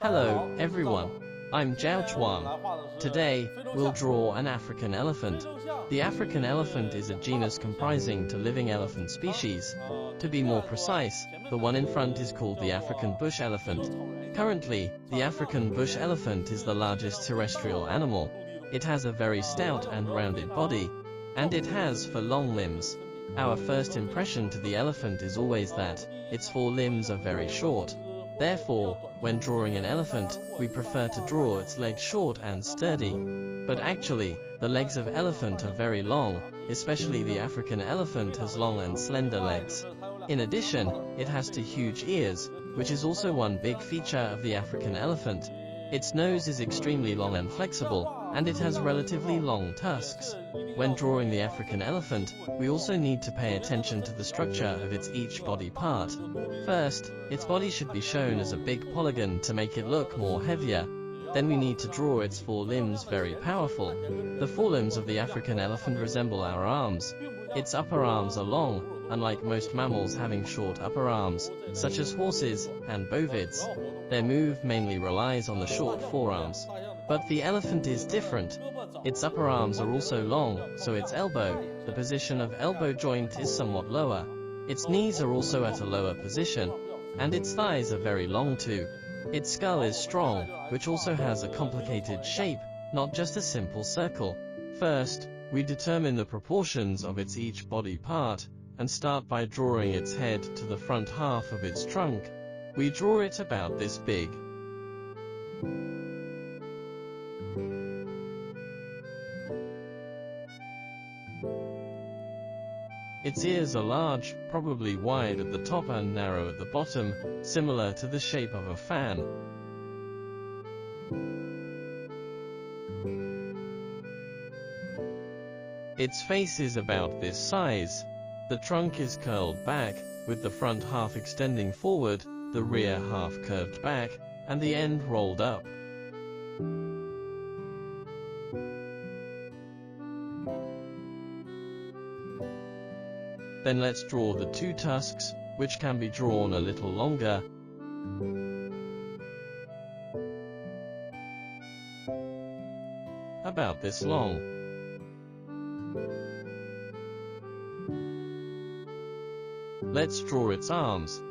Hello, everyone. I'm Chuang. Today, we'll draw an African elephant. The African elephant is a genus comprising two living elephant species. To be more precise, the one in front is called the African bush elephant. Currently, the African bush elephant is the largest terrestrial animal. It has a very stout and rounded body, and it has 4 long limbs. Our first impression to the elephant is always that its 4 limbs are very short. Therefore, when drawing an elephant, we prefer to draw its legs short and sturdy. But actually, the legs of elephant are very long, especially the African elephant has long and slender legs. In addition, it has 2 huge ears, which is also one big feature of the African elephant. Its nose is extremely long and flexible, and it has relatively long tusks. When drawing the African elephant, we also need to pay attention to the structure of its each body part. First, its body should be shown as a big polygon to make it look more heavier. Then we need to draw its 4 limbs very powerful. The forelimbs of the African elephant resemble our arms. Its upper arms are long, unlike most mammals having short upper arms, such as horses and bovids. Their move mainly relies on the short forearms. But the elephant is different. Its upper arms are also long, so its elbow, the position of elbow joint, is somewhat lower. Its knees are also at a lower position, and its thighs are very long too. Its skull is strong, which also has a complicated shape, not just a simple circle. First, we determine the proportions of its each body part, and start by drawing its head to the front half of its trunk. We draw it about this big. Its ears are large, probably wide at the top and narrow at the bottom, similar to the shape of a fan. Its face is about this size. The trunk is curled back, with the front half extending forward, the rear half curved back, and the end rolled up. Then let's draw the 2 tusks, which can be drawn a little longer. About this long. Let's draw its arms.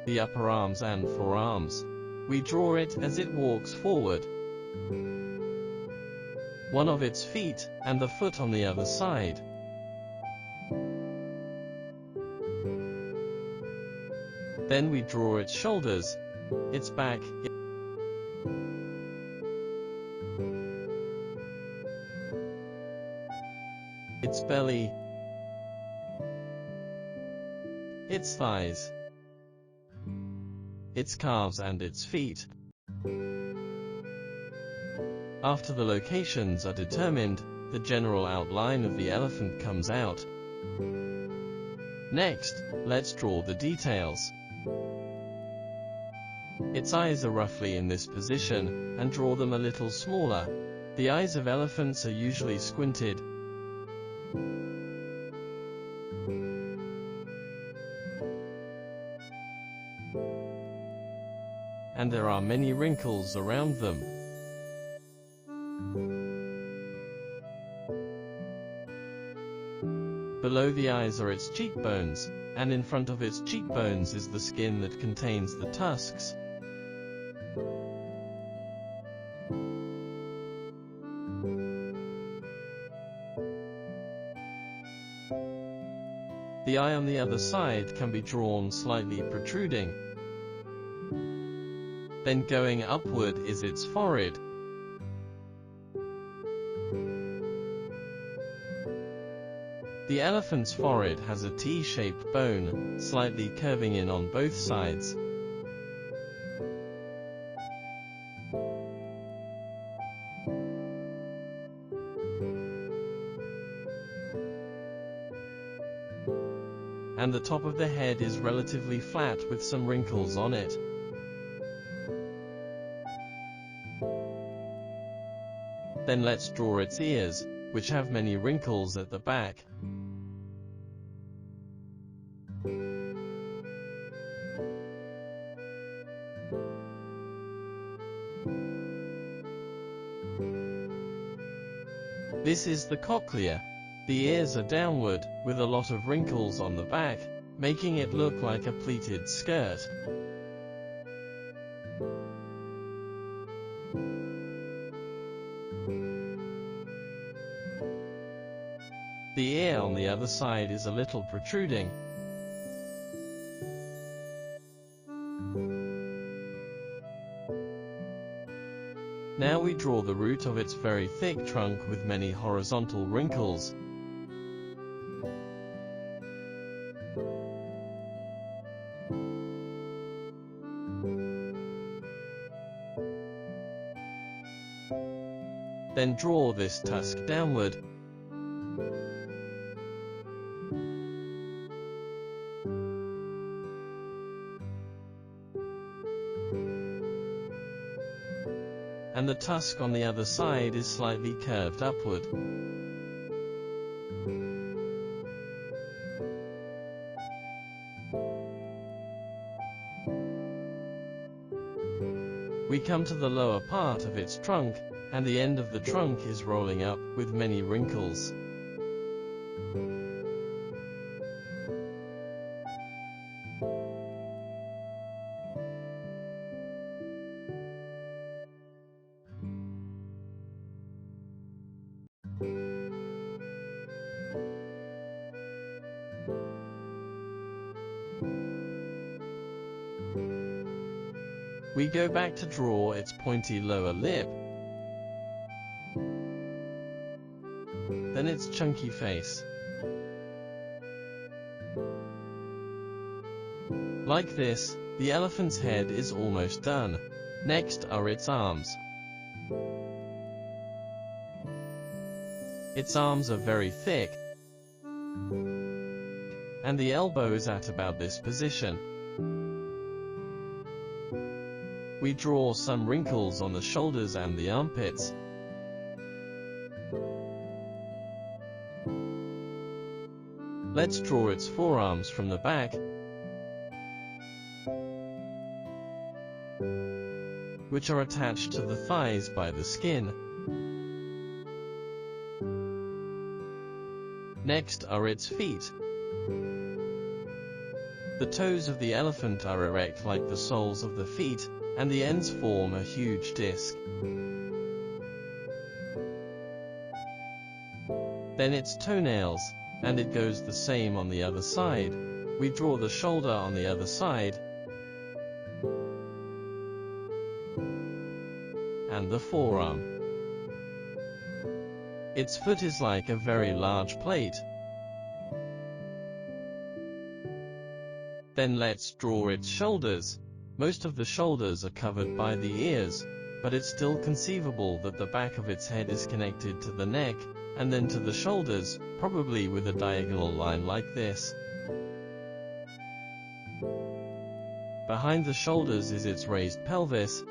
The upper arms and forearms. We draw it as it walks forward. One of its feet, and the foot on the other side. Then we draw its shoulders, its back, its belly, its thighs, its calves and its feet. After the locations are determined, the general outline of the elephant comes out. Next, let's draw the details. Its eyes are roughly in this position, and draw them a little smaller. The eyes of elephants are usually squinted. And there are many wrinkles around them. Below the eyes are its cheekbones, and in front of its cheekbones is the skin that contains the tusks. The eye on the other side can be drawn slightly protruding. Then going upward is its forehead. The elephant's forehead has a T-shaped bone, slightly curving in on both sides. And the top of the head is relatively flat with some wrinkles on it. Then let's draw its ears, which have many wrinkles at the back. This is the cochlea. The ears are downward, with a lot of wrinkles on the back, making it look like a pleated skirt. The ear on the other side is a little protruding. Now we draw the root of its very thick trunk with many horizontal wrinkles. Then draw this tusk downward. And the tusk on the other side is slightly curved upward. We come to the lower part of its trunk, and the end of the trunk is rolling up, with many wrinkles. We go back to draw its pointy lower lip, then its chunky face. Like this, the elephant's head is almost done. Next are its arms. Its arms are very thick, and the elbow is at about this position. We draw some wrinkles on the shoulders and the armpits. Let's draw its forearms from the back, which are attached to the thighs by the skin. Next are its feet. The toes of the elephant are erect like the soles of the feet, and the ends form a huge disc. Then its toenails, and it goes the same on the other side. We draw the shoulder on the other side, and the forearm. Its foot is like a very large plate. Then let's draw its shoulders. Most of the shoulders are covered by the ears, but it's still conceivable that the back of its head is connected to the neck, and then to the shoulders, probably with a diagonal line like this. Behind the shoulders is its raised pelvis,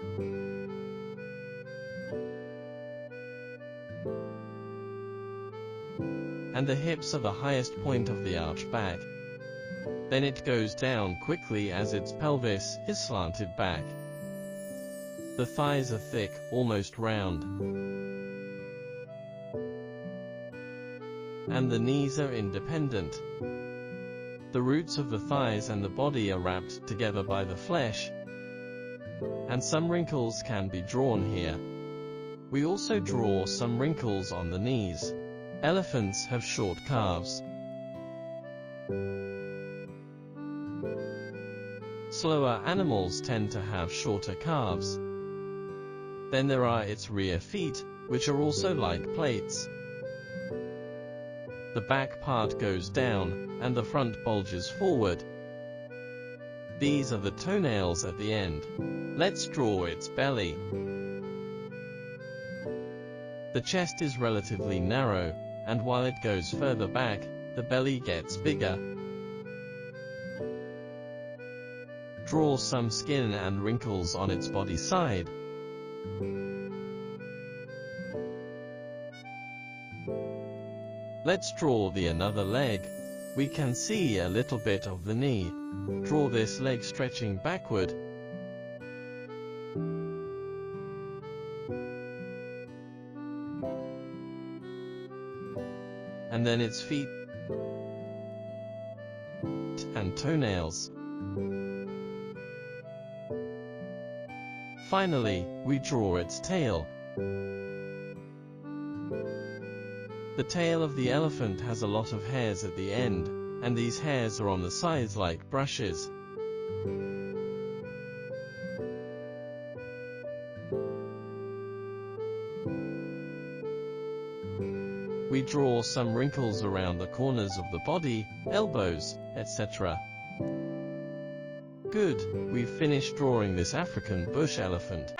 and the hips are the highest point of the arch back. Then it goes down quickly as its pelvis is slanted back. The thighs are thick, almost round, and the knees are independent. The roots of the thighs and the body are wrapped together by the flesh, and some wrinkles can be drawn here. We also draw some wrinkles on the knees. Elephants have short calves. Slower animals tend to have shorter calves. Then there are its rear feet, which are also like plates. The back part goes down, and the front bulges forward. These are the toenails at the end. Let's draw its belly. The chest is relatively narrow, and while it goes further back, the belly gets bigger. Draw some skin and wrinkles on its body side. Let's draw the another leg. We can see a little bit of the knee. Draw this leg stretching backward. and then its feet and toenails. Finally, we draw its tail. The tail of the elephant has a lot of hairs at the end, and these hairs are on the sides like brushes. We draw some wrinkles around the corners of the body, elbows, etc. Good, we've finished drawing this African bush elephant.